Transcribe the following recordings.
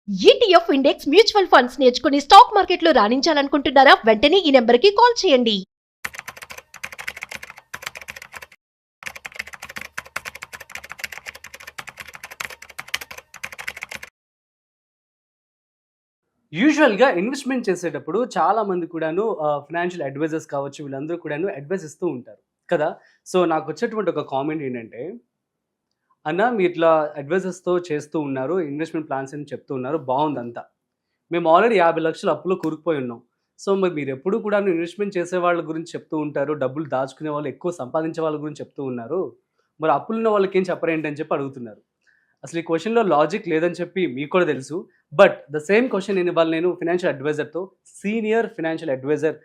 ETF index mutual funds నేర్చుకుని stock మార్కెట్లో రాణించాలనుకుంటున్నారా? వెంటనే ఈ నెంబర్కి కాల్ చేయండి. యూజువల్‌గా ఇన్వెస్ట్‌మెంట్ చేసేటప్పుడు చాలామంది కూడాను ఫైనాన్షియల్ అడ్వైజర్స్ కావచ్చు, వీళ్ళందరూ కూడాను అడ్వైస్ ఇస్తూ ఉంటారు కదా! సో, నాకొచ్చేటువంటి ఒక కామెంట్ ఏంటంటే, "అన్న మీరిట్లా అడ్వైజర్స్‌తో చేస్తూ ఉన్నారు. ఇన్వెస్ట్‌మెంట్ ప్లాన్స్ అని చెప్తూ ఉన్నారు. బావుందంతా. మేము ఆల్రెడీ 50,00,000 అప్పులో కూరుకుపోయి ఉన్నాం. సో, మరి మీరెప్పుడు కూడాను ఇన్వెస్ట్‌మెంట్ చేసే వాళ్ళ గురించి చెప్తూ ఉంటారు. డబ్బులు దాచుకునే వాళ్ళు, ఎక్కువ సంపాదించే వాళ్ళ గురించి చెప్తూ ఉన్నారు. మరి అప్పులున్న వాళ్ళకేం చెప్పరేంటి?" అని చెప్పి అడుగుతున్నారు. అసలు ఈ క్వెషన్‌లో లాజిక్ లేదని చెప్పి మీకు కూడా తెలుసు. బట్ ద సేమ్ క్వెషన్ నేను ఫైనాన్షియల్ అడ్వైజర్‌తో, సీనియర్ ఫైనాన్షియల్ అడ్వైజర్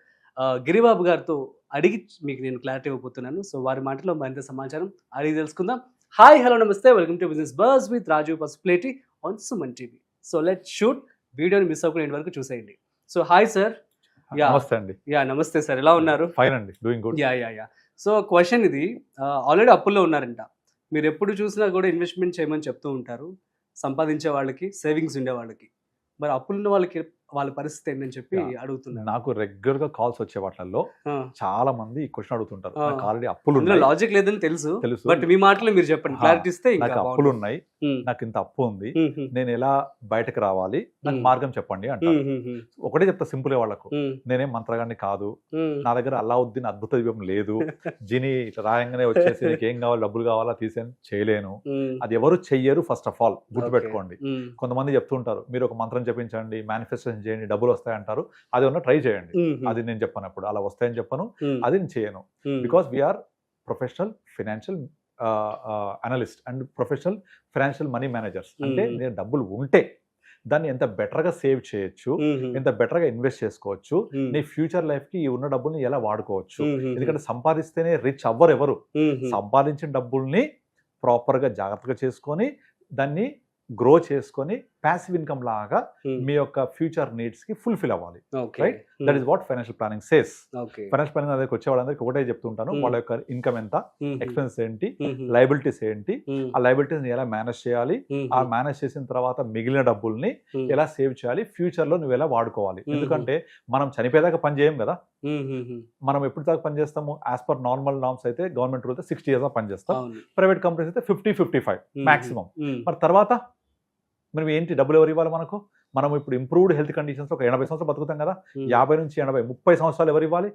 గిరిబాబు గారితో అడిగి మీకు నేను క్లారిటీ ఇవ్వబోతున్నాను. సో, వారి మాటల్లో మరింత సమాచారం అడిగి తెలుసుకుందాం. హాయ్, హలో, నమస్తే. Welcome to business buzz with Rajeev Pasupuleti on Suman TV. So, let's shoot. వీడియోని మిస్ అవ్వకుండా ఎండ్ వరకు చూసేయండి. So, hi sir. నమస్తే అండి. నమస్తే సార్. ఎలా ఉన్నారు? ఫైన్ అండి. Doing good. Yeah. So, question ఇది, ఆల్రెడీ అప్పుల్లో ఉన్నారంట. మీరెప్పుడు చూసినా కూడా ఇన్వెస్ట్‌మెంట్ చేయమని చెప్తూ ఉంటారు. సంపాదించే వాళ్ళకి, సేవింగ్స్ ఉండే వాళ్ళకి. మరి అప్పులున్న వాళ్ళకి వాళ్ళ పరిస్థితి ఏంటని చెప్పి అడుగుతున్నారు. నాకు రెగ్యులర్ గా కాల్స్ వచ్చే వాటిల్లో ఆ! చాలా మంది ఈ క్వశ్చన్ అడుగుతుంటారు. ఆ. నాకు ఆల్రెడీ అప్పులు అందులో ఉన్నాయి. లాజిక్ లేదని తెలుసు. తెలుసు. బట్ మీ మాటలో మీరు చెప్పండి. క్లారిటీ ఇస్తే ఇంకా నాకు అప్పులు బాగుంటుంది. ఉన్నాయి. హ్మ్. నాకు ఇంత అప్పు ఉంది. హుహు. నేను ఎలా బయటకు రావాలి? నాకు హ్మ్. మార్గం చెప్పండి అంటారు. హుహుహు. ఒకటే చెప్తా సింపుల్ వాళ్ళకు. హ్మ్. నేనేం మంత్రగాడిని కాదు. హ్మ్. నా దగ్గర అల్లావుద్దీన్ అద్భుత దీపం లేదు. జిని ఇట్లా రాయంగానే వచ్చేసి నీకు ఏం కావాలి, డబ్బులు కావాలా తీసేని చేయలేను. హ్మ్. అది ఎవరు చెయ్యరు. ఫస్ట్ ఆఫ్ ఆల్ గుర్తుపెట్టుకోండి. ఓకే. హ్మ్. కొంతమంది చెప్తుంటారు, మీరు ఒక మంత్రం జపించండి, మేనిఫెస్టేషన్ చేయండి, డబ్బులు వస్తాయంటారు. అది ఉన్న ట్రై చేయండి. హుహు. అది నేను చెప్పనప్పుడు అలా వస్తాయని చెప్పను. హ్మ్. అది నేను చేయను. Hmm. Because we are professional financial analyst and professional financial money managers. అంటే మ్మ్. నేను డబ్బులు ఉంటే దాన్ని ఎంత బెటర్గా సేవ్ చేయొచ్చు, హుహు. ఎంత బెటర్గా ఇన్వెస్ట్ చేసుకోవచ్చు, హ్మ్. నీ ఫ్యూచర్ లైఫ్కి ఈ ఉన్న డబ్బుల్ని ఎలా వాడుకోవచ్చు. హుహుహు. ఎందుకంటే సంపాదిస్తేనే రిచ్ అవ్వరు ఎవరు. హుహు. సంపాదించిన డబ్బుల్ని ప్రాపర్గా జాగ్రత్తగా చేసుకొని దాన్ని గ్రో చేసుకొని ప్యాసివ్ ఇన్కమ్ లాగా హ్మ్. మీ యొక్క ఫ్యూచర్ నీడ్స్కి ఫుల్ఫిల్ అవ్వాలి. Okay. Right? That is what financial planning says. Okay. Financial planning దగ్గరికి వచ్చే వాళ్ళందరికీ ఒకటే చెప్తుంటాను, Hmm. వాళ్ళ యొక్క ఇన్కమ్ ఎంత, హుహు. ఎక్స్పెన్స్ ఏంటి, హుహు. లయబిలిటీస్ ఏంటి, హ్మ్. ఆ లయబిలిటీస్ని ఎలా మేనేజ్ చేయాలి, హుహు. ఆ మేనేజ్ చేసిన తర్వాత మిగిలిన డబ్బుల్ని హ్మ్. ఎలా సేవ్ చేయాలి, ఫ్యూచర్లో నువ్వు ఎలా వాడుకోవాలి. Hmm. ఎందుకంటే మనం చనిపోయేదాకా పని చేయం కదా. హుహుహు. మనం ఎప్పుడు దాకా పని చేస్తాము? యాజ్ పర్ నార్మల్ నార్మ్స్ అయితే గవర్నమెంట్ రూల్ అయితే 60 years దాకా పని చేస్తాం. అవును. ప్రైవేట్ కంపెనీస్ అయితే 50-55 హుహు. మాక్సిమం. హ్మ్. మరి తర్వాత మనం ఏంటి, డబ్బులు ఎవరు ఇవ్వాలి మనకు? మనం ఇప్పుడు ఇంప్రూవ్డ్ హెల్త్ కండిషన్స్ ఒక 80 సంవత్సరాలు బతుకుతాం కదా. హ్మ్. 50 నుంచి 80 30 సంవత్సరాలు ఎవరు ఇవ్వాలి?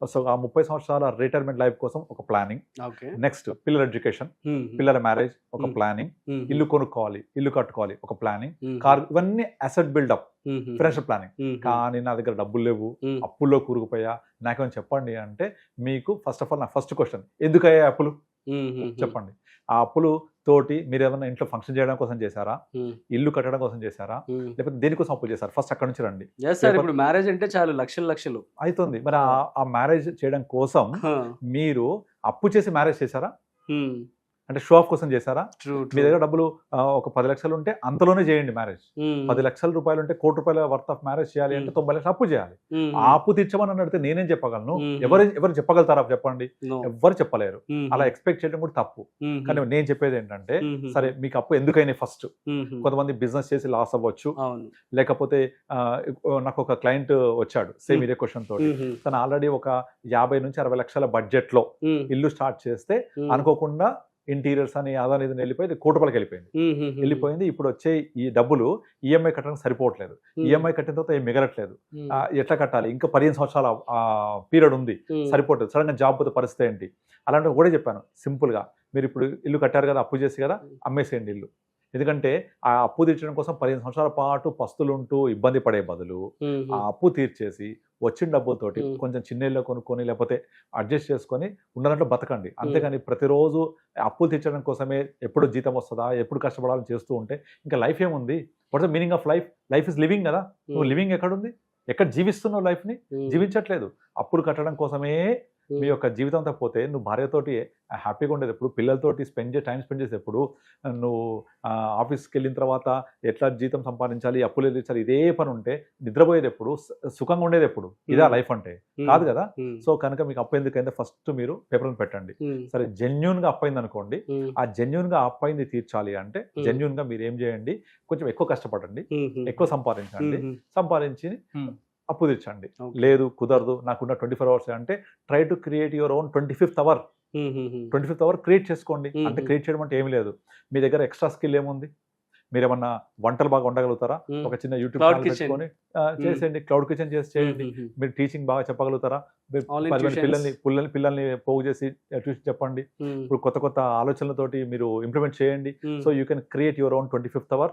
సో ఆ 30 సంవత్సరాల రిటైర్మెంట్ లైఫ్ కోసం ఒక ప్లానింగ్. ఓకే. నెక్స్ట్ పిల్లల ఎడ్యుకేషన్, హుహు. పిల్లల మ్యారేజ్ ఒక Hmm. ప్లానింగ్, హుహు. ఇల్లు కొనుక్కోవాలి, ఇల్లు కట్టుకోవాలి ఒక ప్లానింగ్, హుహు. కార్, ఇవన్నీ అసెట్ బిల్డప్, హుహు. Financial planning. హుహు. కానీ నా దగ్గర డబ్బులు లేవు, హ్మ్. అప్పుల్లో కూరుకుపోయా, నాకేమైనా చెప్పండి అంటే మీకు ఫస్ట్ ఆఫ్ ఆల్ నా ఫస్ట్ క్వశ్చన్, ఎందుకయ్యా అప్పులు హుహుహు. చెప్పండి. ఆ అప్పులు తోటి మీరు ఏమైనా ఇంట్లో ఫంక్షన్ చేయడం కోసం చేశారా, హ్మ్. ఇల్లు కట్టడం కోసం చేశారా, హ్మ్. లేకపోతే దేనికోసం అప్పు చేశారు? ఫస్ట్ అక్కడ నుంచి రండి. Yes sir. ఇప్పుడు మ్యారేజ్ అంటే చాలు లక్షలు. అవుతుంది. మరి ఆ మ్యారేజ్ చేయడం కోసం ఆ! మీరు అప్పు చేసి మ్యారేజ్ చేశారా? హ్మ్. అంటే షో ఆఫ్ కోసం చేశారా? ట్రూ. మీ ట్రూ. దగ్గర డబ్బులు ఒక 10 లక్షలు ఉంటే అంతలోనే చేయండి మ్యారేజ్. హ్మ్. 10 లక్షల రూపాయలు ఉంటే ₹1,00,00,000 వర్త్ ఆఫ్ మ్యారేజ్ చేయాలి అంటే 90 లక్షలు అప్పు చేయాలి. హుహు. ఆ అప్పు తీర్చమని అని అడిగితే నేనేం చెప్పగలను? హుహు. ఎవరు చెప్పగలుగుతారా చెప్పండి? నో. ఎవ్వరు చెప్పలేరు. హుహు. అలా ఎక్స్పెక్ట్ చేయడం కూడా తప్పు. హుహు. కానీ నేను చెప్పేది ఏంటంటే, హుహు. సరే మీకు అప్పు ఎందుకైనా ఫస్ట్, హుహు. కొంతమంది బిజినెస్ చేసి లాస్ అవ్వచ్చు, అవును. లేకపోతే నాకు ఒక క్లయింట్ వచ్చాడు సేమ్ హ్మ్. ఇదే క్వశ్చన్ తోటి. హుహు. తను ఆల్రెడీ ఒక 50 నుంచి 60 లక్షల బడ్జెట్లో హ్మ్. ఇల్లు స్టార్ట్ చేస్తే హ్మ్. అనుకోకుండా ఇంటీరియర్స్ అని అదని ఇదని వెళ్ళిపోయి ₹1,00,00,000 వెళ్ళిపోయింది. హుహుహు. వెళ్ళిపోయింది. ఇప్పుడు వచ్చే ఈ డబ్బులు ఈఎంఐ కట్టడానికి సరిపోవట్లేదు. హ్మ్. ఈఎంఐ కట్టిన తర్వాత ఏం మిగలట్లేదు. హ్మ్. ఎట్లా కట్టాలి? ఇంకా 15 సంవత్సరాల పీరియడ్ ఉంది. హ్మ్. సరిపోవట్లేదు. సడన్‌గా జాబ్ పోతే పరిస్థితి ఏంటి? అలాంటివి కూడా చెప్పాను సింపుల్‌గా. మీరు ఇప్పుడు ఇల్లు కట్టారు కదా, అప్పు చేసి కదా, అమ్మేసేయండి ఇల్లు. ఎందుకంటే ఆ అప్పు తీర్చడం కోసం 15 సంవత్సరాల పాటు పస్తులుంటూ ఇబ్బంది పడే బదులు హుహు. ఆ అప్పు తీర్చేసి వచ్చిన డబ్బులతోటి హ్మ్. కొంచెం చిన్న ఇల్లు కొనుక్కొని లేకపోతే అడ్జస్ట్ చేసుకొని ఉన్న దాంట్లో బతకండి. అంతేగాని ప్రతిరోజు అప్పులు తీర్చడం కోసమే ఎప్పుడు జీతం వస్తదా, ఎప్పుడు కష్టపడాలని చేస్తూ ఉంటే ఇంకా లైఫ్ ఏముంది? What's the meaning of life? Life is living కదా. నువ్వు హ్మ్. లివింగ్ ఎక్కడుంది? ఎక్కడ జీవిస్తున్నావు లైఫ్‌ని? హ్మ్. జీవించట్లేదు. అప్పులు కట్టడం కోసమే మీ యొక్క జీవితం అంతా పోతే నువ్వు భార్యతోటి హ్యాపీగా ఉండేది ఎప్పుడు, పిల్లలతోటి టైం స్పెండ్ చేసేప్పుడు, నువ్వు ఆఫీస్కి వెళ్ళిన తర్వాత ఎట్లా జీతం సంపాదించాలి, అప్పులు ఎదిరించాలి, ఇదే పని ఉంటే నిద్రపోయేది ఎప్పుడు, సుఖంగా ఉండేది ఎప్పుడు, ఇదా లైఫ్ అంటే కాదు కదా. సో కనుక మీకు అప్పు ఎందుకైందో ఫస్ట్ మీరు పేపర్ని పెట్టండి. సరే జెన్యున్ గా అప్పైంది అనుకోండి, ఆ జెన్యున్ గా అప్పైంది తీర్చాలి అంటే జెన్యున్ గా మీరు ఏం చేయండి, కొంచెం ఎక్కువ కష్టపడండి, ఎక్కువ సంపాదించి అప్పు తీర్చండి. లేదు కుదరదు నాకున్న 24 hours అంటే try to create your own 25th hour. 25th hour create చేసుకోండి. అంటే క్రియేట్ చేయడం అంటే ఏమి లేదు, మీ దగ్గర ఎక్స్ట్రా స్కిల్ ఏముంది, మీరు ఏమన్నా వంటలు బాగా వండగలుగుతారా, ఒక చిన్న యూట్యూబ్ ఛానల్ పెట్టుకొని చేసేయండి, క్లౌడ్ కిచెన్ చేయండి. మీరు టీచింగ్ బాగా చెప్పగలుగుతారా, పిల్లల్ని పోగు చేసి ట్యూషన్ చెప్పండి. ఇప్పుడు కొత్త ఆలోచనలతోటి మీరు ఇంప్లిమెంట్ చేయండి. So you can create your own 25th hour.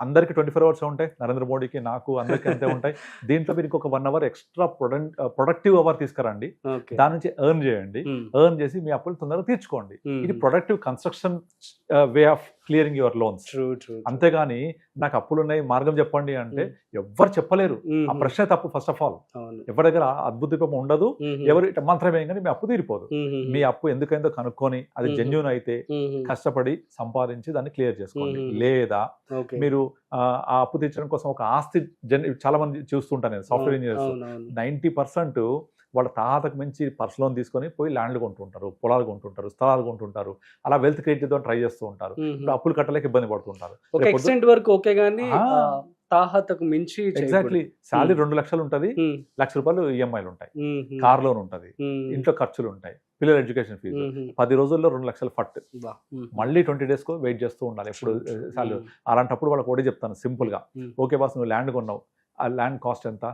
అందరికి 24 hours ఉంటాయి, నరేంద్ర మోడీకి నాకు అందరికీ అంతే ఉంటాయి. దీంట్లో మీరు ఒక 1 hour ఎక్స్ట్రా ప్రొడక్టివ్ అవర్ తీసుకురండి, దాని నుంచి ఎర్న్ చేయండి. ఎర్న్ చేసి మీ అప్పులు తొందరగా తీర్చుకోండి. ఇది productive construction way of clearing your loans. అంతేగాని నాకు అప్పులు ఉన్నాయి మార్గం చెప్పండి అంటే ఎవ్వరు చెప్పలేరు. ఆ ప్రశ్న తప్పు. ఫస్ట్ ఆఫ్ ఆల్ ఎవరి దగ్గర అద్భుత దీపం ఉండదు, ఎవరు మంత్రమే కానీ మీ అప్పు తీరిపోదు. మీ అప్పు ఎందుకైందో కనుక్కొని అది జెన్యూన్ అయితే కష్టపడి సంపాదించి దాన్ని క్లియర్ చేసుకోండి. లేదా మీరు ఆ అప్పు తీర్చడం కోసం ఒక ఆస్తి, చాలా మంది చూస్తుంటాను నేను, సాఫ్ట్వేర్ ఇంజనీర్స్ 90% వాళ్ళ తాతకు మించి పర్సనల్ లోన్ తీసుకొని పోయి ల్యాండ్లు కొంటుంటారు, పొలాలు కొంటుంటారు, స్థలాలు కొంటుంటారు. అలా వెల్త్ క్రియేట్ చేద్దాం ట్రై చేస్తూ ఉంటారు. అప్పులు కట్టలేక ఇబ్బంది పడుతుంటారు. తాహతకు మించి ఎగ్జాక్ట్లీ. శాలరీ 2 లక్షలు ఉంటుంది, ₹1,00,000 ఈఎంఐలు ఉంటాయి, కార్ లోన్ ఉంటుంది, ఇంట్లో ఖర్చులు ఉంటాయి, పిల్లల ఎడ్యుకేషన్ ఫీజు, 10 రోజుల్లో 2 లక్షలు ఫట్, మళ్ళీ 20 days వెయిట్ చేస్తూ ఉండాలి ఎప్పుడు శాలరీ. అలాంటప్పుడు వాళ్ళకి ఒకటి చెప్తాను సింపుల్ గా, ఓకే బాస్ నువ్వు ల్యాండ్ కొన్నావు, ఆ ల్యాండ్ కాస్ట్ ఎంత,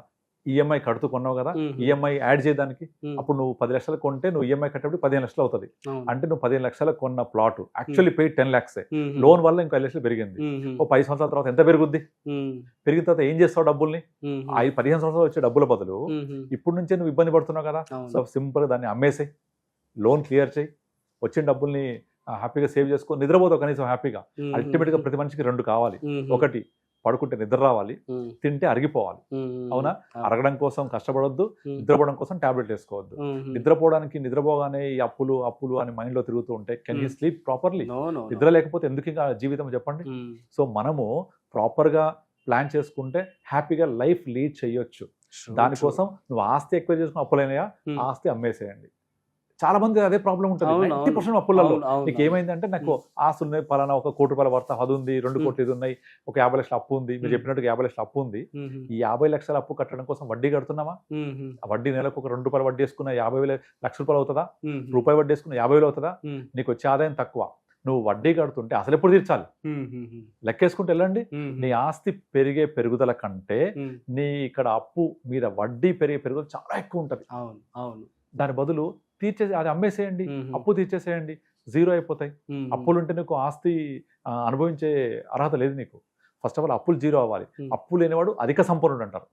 ఈఎంఐ కడుతూ కొన్నావు కదా, ఈఎంఐ యాడ్ చేయడానికి అప్పుడు నువ్వు 10 లక్షలు కొంటే నువ్వు ఈఎంఐ కట్టేప్పుడు 15 లక్షలు అవుతుంది. అంటే నువ్వు 15 లక్షలు కొన్న plot actually pay 10 lakhs. Loan వల్ల ఇంకో 5 లక్షలు పెరిగింది. ఓ 10 సంవత్సరాల తర్వాత ఎంత పెరుగుద్ది, పెరిగిన తర్వాత ఏం చేస్తావు డబ్బుల్ని, 15 సంవత్సరాలు వచ్చే డబ్బుల బదులు ఇప్పుడు నుంచే నువ్వు ఇబ్బంది పడుతున్నావు కదా. సో సింపుల్ దాన్ని అమ్మేసే, లోన్ క్లియర్ చేయి, వచ్చిన డబ్బుల్ని హ్యాపీగా సేవ్ చేసుకో, నిద్రపోతావు కనీసం హ్యాపీగా. అల్టిమేట్ గా ప్రతి మనిషికి 2 కావాలి. ఒకటి పడుకుంటే నిద్ర రావాలి, తింటే అరిగిపోవాలి. అవునా, అరగడం కోసం కష్టపడొద్దు, నిద్రపోవడం కోసం టాబ్లెట్ వేసుకోవద్దు. నిద్రపోగానే ఈ అప్పులు అని మైండ్ లో తిరుగుతూ ఉంటే కెన్ యూ స్లీప్ ప్రాపర్లీ? నిద్ర లేకపోతే ఎందుకు ఇంకా జీవితం చెప్పండి. సో మనము ప్రాపర్ గా ప్లాన్ చేసుకుంటే హ్యాపీగా లైఫ్ లీడ్ చేయొచ్చు. దానికోసం నువ్వు ఆస్తి ఎక్కువ చేసుకుని అప్పులైనాయా, ఆస్తి అమ్మేసేయండి. చాలా మంది అదే ప్రాబ్లం ఉంటుంది. 90% అప్పులలో నీకు ఏమైందంటే, నాకు ఆస్తులు ఉన్నాయి, పలానా ₹1 కోటి వర్త అది ఉంది, 2 కోట్లు ఇది ఉన్నాయి, ఒక 50 లక్షల అప్పు ఉంది, మీరు చెప్పినట్టుగా 50 లక్షల అప్పు ఉంది. ఈ 50 లక్షల అప్పు కట్టడం కోసం వడ్డీ కడుతున్నామా? ఆ వడ్డీ నెలకు ఒక ₹2 వడ్డీ వేసుకున్న ₹50,000 అవుతుందా? రూపాయి వడ్డీ వేసుకున్న 50,000 అవుతుందా? నీకు వచ్చే ఆదాయం తక్కువ, నువ్వు వడ్డీ కడుతుంటే అసలు ఎప్పుడు తీర్చాలి? లెక్కేసుకుంటూ వెళ్ళండి. నీ ఆస్తి పెరిగే పెరుగుదల కంటే నీ ఇక్కడ అప్పు మీద వడ్డీ పెరిగే పెరుగుదల చాలా ఎక్కువ ఉంటుంది. దాని బదులు అది అమ్మేసేయండి, అప్పు తీర్చేసేయండి, జీరో అయిపోతాయి. అప్పులుంటే నీకు ఆస్తి అనుభవించే అర్హత లేదు నీకు. ఫస్ట్ ఆఫ్ ఆల్ అప్పులు జీరో అవ్వాలి. అప్పు లేనివాడు అధిక సంపన్నుడు అంటారు.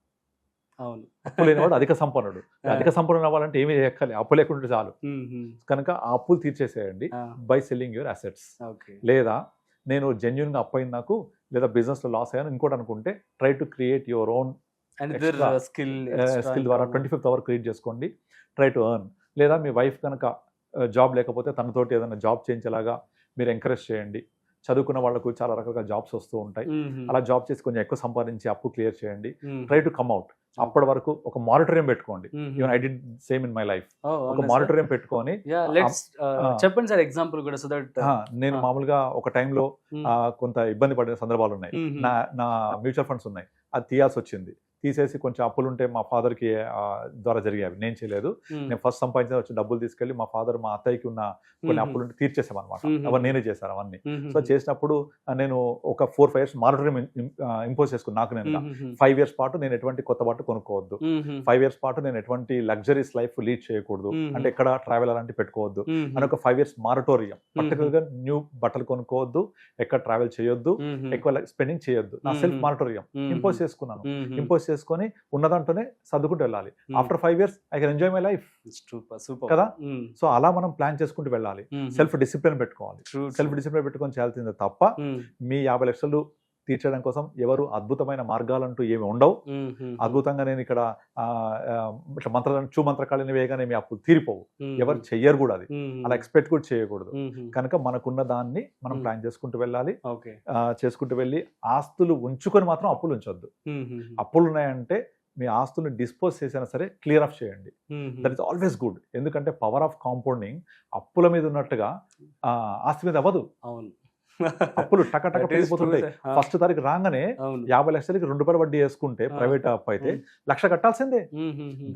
అప్పు లేనివాడు అధిక సంపన్నుడు. అధిక సంపన్నుడు అవ్వాలంటే ఏమీ ఎక్కాలి, అప్పు లేకుంటే చాలు. కనుక ఆ అప్పులు తీర్చేసేయండి బై సెల్లింగ్ యువర్ అసెట్స్. లేదా నేను జెన్యున్ గా అప్పు అయింది నాకు, లేదా బిజినెస్ లో లాస్ అయ్యాను ఇంకోటి అనుకుంటే, try to create your own skill ద్వారా 25th hour క్రియేట్ చేసుకోండి. Try to earn. లేదా మీ వైఫ్ కనుక జాబ్ లేకపోతే తనతోటి ఏదైనా జాబ్ చేయించేలాగా మీరు ఎంకరేజ్ చేయండి. చదువుకున్న వాళ్ళకు చాలా రకాల జాబ్స్ వస్తూ ఉంటాయి. అలా జాబ్ చేసి కొంచెం ఎక్కువ సంపాదించి అప్పు క్లియర్ చేయండి. Try to come out. అప్పటి వరకు ఒక మానిటరియం పెట్టుకోండి. Even I did same in my life. ఒక మానిటరియం పెట్టుకొని చెప్పండి సార్ ఎగ్జాంపుల్ కూడా. సో దట్ నేను మామూలుగా ఒక టైంలో కొంత ఇబ్బంది పడిన సందర్భాలు ఉన్నాయి. నా మ్యూచువల్ ఫండ్స్ ఉన్నాయి, అది తీయాల్సి వచ్చింది. తీసేసి కొంచెం అప్పులుంటే మా ఫాదర్కి ద్వారా జరిగేవి, నేను చేయలేదు. నేను ఫస్ట్ సంపాదించిన వచ్చి డబ్బులు తీసుకెళ్ళి మా ఫాదర్ మా అత్తయ్యకి ఉన్న కొన్ని అప్పులుంటే తీర్చేసామన్నమాట. అవన్నీ నేనే చేశాను అవన్నీ. సో చేసినప్పుడు నేను ఒక 4-5 years మానిటరింగ్ ఇంపోజ్ చేసుకున్నాను నాకు నేను. 5 years పాటు నేను ఎటువంటి కొత్త బట్టలు కొనుక్కోవద్దు, 5 years పాటు నేను ఎటువంటి లగ్జరీస్ లైఫ్ లీడ్ చేయకూడదు, అంటే ఎక్కడ ట్రావెల్ అలాంటి పెట్టుకోవద్దు అని ఒక 5 years మారటోరియం. పర్టికులర్ గా న్యూ బట్టలు కొనుక్కోవద్దు, ఎక్కడ ట్రావెల్ చేయొద్దు, ఎక్కువ స్పెండింగ్ చేయొద్దు. నా సెల్ఫ్ మానిటోరియం ఇంపోజ్ చేసుకున్నాను. ఇంపోజ్ చేసుకొని ఉన్నదంటూనే సర్దుకుంటూ వెళ్ళాలి. After 5 years I can enjoy my life కదా. సో అలా మనం ప్లాన్ చేసుకుంటూ వెళ్ళాలి. సెల్ఫ్ డిసిప్లిన్ పెట్టుకోవాలి. సెల్ఫ్ డిసిప్లిన్ పెట్టుకొని చేయాల్సిందే తప్ప మీ 50 లక్షలు తీర్చడం కోసం ఎవరు అద్భుతమైన మార్గాలంటూ ఏమి ఉండవు. అద్భుతంగా నేను ఇక్కడ ఇట్లా మంత్రకాళిని వేయగానే మీ అప్పులు తీరిపోవు. ఎవరు చెయ్యరు కూడా అది, అలా ఎక్స్పెక్ట్ కూడా చేయకూడదు. కనుక మనకున్న దాన్ని మనం ప్లాన్ చేసుకుంటూ వెళ్ళాలి. చేసుకుంటూ వెళ్ళి ఆస్తులు ఉంచుకొని మాత్రం అప్పులు ఉంచొద్దు. అప్పులు ఉన్నాయంటే మీ ఆస్తులను డిస్పోజ్ చేసినా సరే క్లియర్ ఆఫ్ చేయండి. That is always good. ఎందుకంటే పవర్ ఆఫ్ కాంపౌండింగ్ అప్పుల మీద ఉన్నట్టుగా ఆస్తి మీద అవ్వదు. అప్పులు టక పెరిగిపోతుంటాయి. ఫస్ట్ తారీఖు రాగానే 50 లక్షలకి 2 రూపాయలు వడ్డీ వేసుకుంటే ప్రైవేట్ అప్పు అయితే 1 లక్ష కట్టాల్సిందే.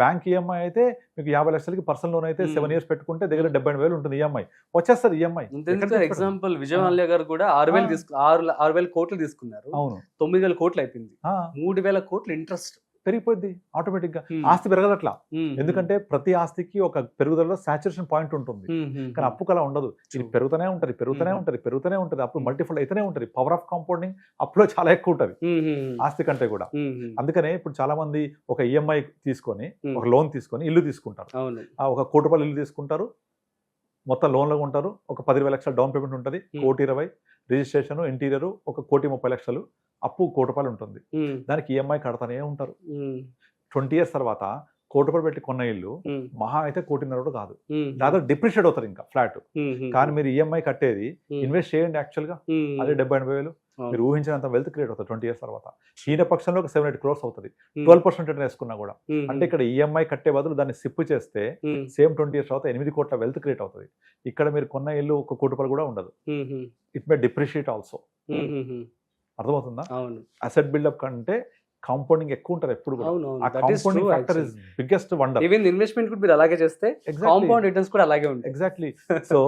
బ్యాంక్ ఈఎంఐ అయితే మీకు 50 లక్షలకి పర్సనల్ లోన్ అయితే 7 years పెట్టుకుంటే దగ్గర 70,000 ఉంటుంది ఈఎంఐ, వచ్చేస్తుంది ఈఎంఐ. ఎగ్జాంపుల్ విజయ్ మాల్యా గారు కూడా 6,000 కోట్లు తీసుకున్నారు. అవును, 9,000 కోట్లు అయిపోయింది. 3,000 కోట్లు ఇంట్రెస్ట్ పెరిగిపోద్ది ఆటోమేటిక్ గా. ఆస్తి పెరగదట్లా, ఎందుకంటే ప్రతి ఆస్తికి ఒక పెరుగుదలలో సాచురేషన్ పాయింట్ ఉంటుంది. కానీ అప్పుకు అలా ఉండదు. ఇది పెరుగుతూనే ఉంటది. అప్పుడు మల్టిఫుల్ అయితేనే ఉంటది. పవర్ ఆఫ్ కాంపౌండింగ్ అప్పులో చాలా ఎక్కువ ఉంటది ఆస్తి కంటే కూడా. అందుకనే ఇప్పుడు చాలా మంది ఒక ఈఎంఐ తీసుకొని ఒక లోన్ తీసుకొని ఇల్లు తీసుకుంటారు. 1 కోటి రూపాయలు ఇల్లు తీసుకుంటారు, మొత్తం లోన్లో ఉంటారు. ఒక 10,20 లక్షల డౌన్ పేమెంట్ ఉంటుంది, 1,20,00,000 రిజిస్ట్రేషన్, ఇంటీరియర్ 1,30,00,000 అప్పు 1 కోటి రూపాయలు ఉంటుంది. దానికి ఈఎంఐ కడతానే ఉంటారు. 20 years తర్వాత 1 కోటి రూపాయలు పెట్టి కొన్న ఇల్లు మహా అయితే 1,50,00,000 కాదు, దాదాపు డిప్రిషియేట్ అవుతారు ఇంకా ఫ్లాట్. కానీ మీరు ఈఎంఐ కట్టేది ఇన్వెస్ట్ చేయండి యాక్చువల్ గా, అదే 70,000-80,000 మీరు ఊహించినంత వెల్త్ క్రియేట్ అవుతుంది 20 years తర్వాత. హీన పక్షంలో ఒక 7-8 crores అవుతుంది, 12% రిటర్న్ వేసుకున్నా కూడా. అంటే ఇక్కడ ఈఎంఐ కట్టే బదులు దాన్ని సిప్ చేస్తే సేమ్ 20 years తర్వాత 8 కోట్ల వెల్త్ క్రియేట్ అవుతుంది. ఇక్కడ మీరు కొన్న ఇల్లు 1 కోటి రూపాయలు కూడా ఉండదు. It may depreciate also. అర్థమవుతుందా? అసెట్ బిల్డప్ కంటే కాంపౌండింగ్ ఎక్కువ ఉంటారు ఎప్పుడు కూడా. ఆ compounding factor is biggest wonder. Even investment కూడా మీరు అలాగే చేస్తే కాంపౌండ్ రిటర్న్స్ కూడా అలాగే ఉంటాయి. Exactly. So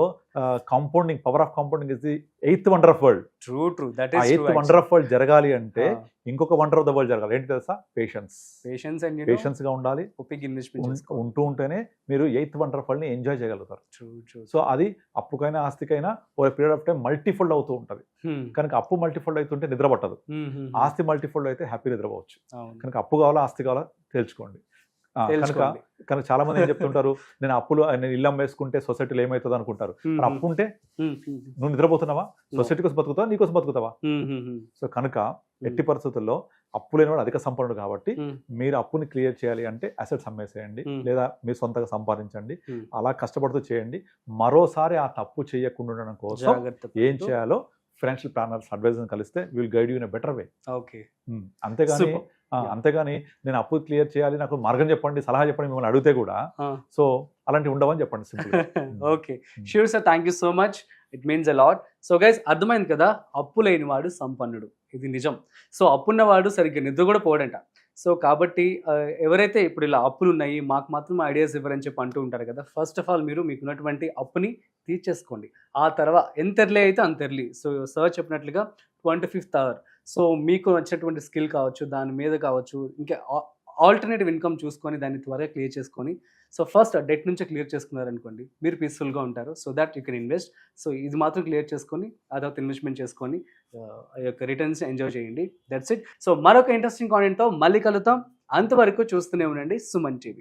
compounding, power of compounding is the 8th wonder of world. True. That is 8th wonder of world జరగాలి అంటే ఇంకొక వండర్ ఆఫ్ ద వరల్డ్ జరగాలి. ఏంటి తెలుసా? పేషెన్స్ గా ఉండాలి. ఉంటూ ఉంటేనే మీరు 8th wonder of world ని ఎంజాయ్ చేయగలుగుతారు. సో అది అప్పుకైనా ఆస్తికైనా ఓ పీరియడ్ ఆఫ్ టైం మల్టీఫోల్డ్ అవుతూ ఉంటది. కనుక అప్పు మల్టీఫోల్డ్ అవుతుంటే నిద్ర పట్టదు, ఆస్తి మల్టీఫోల్డ్ అయితే హ్యాపీ నిద్రపోవచ్చు. కనుక అప్పు కావాలా ఆస్తి కావాలా తెలుసుకోండి. కనుక చాలా మంది ఏం చెప్తుంటారు, నేను ఇల్లు అమ్మేసుకుంటే సొసైటీలో ఏమవుతుంది అనుకుంటారు. అప్పు ఉంటే నువ్వు నిద్రపోతున్నావా? సొసైటీ కోసం బతుకుతావా, నీకోసం బతుకుతావా? సో కనుక ఎట్టి పరిస్థితుల్లో అప్పు లేనివాడు అధిక సంపన్నుడు. కాబట్టి మీరు అప్పుని క్లియర్ చేయాలి అంటే అసెట్స్ అమ్మేసేయండి, లేదా మీరు సొంతంగా సంపాదించండి. అలా కష్టపడుతూ చేయండి. మరోసారి ఆ తప్పు చేయకుండా ఉండడం కోసం ఏం చేయాలో ఫైనాన్షియల్ ప్లానర్స్ అడ్వైజర్స్ కలిస్తే will guide you in a better way. అంతేగాని నేను అప్పు క్లియర్ చేయాలి, నాకు మార్గం చెప్పండి, సలహా చెప్పండి మిమ్మల్ని అడిగితే కూడా సో అలాంటి ఉండవని చెప్పండి simple. Okay, sure sir, thank you so much. It means a lot. So guys, అర్థమైంది కదా, అప్పు లేనివాడు సంపన్నుడు, ఇది నిజం. సో అప్పున్నవాడు సరిగ్గా నిద్ర కూడా పోడంట. సో కాబట్టి ఎవరైతే ఇప్పుడు ఇలా అప్పులు ఉన్నాయి మాకు మాత్రం ఐడియాస్ ఇవ్వరని చెప్పి అంటూ ఉంటారు కదా, ఫస్ట్ ఆఫ్ ఆల్ మీరు మీకున్నటువంటి అప్పుని తీర్చేసుకోండి. ఆ తర్వాత ఎంత ఎర్లీ అయితే అంత ఎర్లీ. సో సార్ చెప్పినట్లుగా 25th hour. సో మీకు వచ్చినటువంటి స్కిల్ కావచ్చు, దాని మీద కావచ్చు, ఇంకా ఆల్టర్నేటివ్ ఇన్కమ్ చూసుకొని దాన్ని త్వరగా క్లియర్ చేసుకొని, సో ఫస్ట్ డెట్ నుంచి క్లియర్ చేసుకున్నారనుకోండి, మీరు పీస్ఫుల్గా ఉంటారు. So that you can invest. So ఇది మాత్రం క్లియర్ చేసుకొని ఆ తర్వాత ఇన్వెస్ట్మెంట్ చేసుకొని ఆ యొక్క రిటర్న్స్ ఎంజాయ్ చేయండి. That's it. సో మరొక ఇంట్రెస్టింగ్ కాంటెంట్తో మళ్ళీ కలుద్దాం. అంతవరకు చూస్తూనే ఉండండి సుమన్ టీవీ.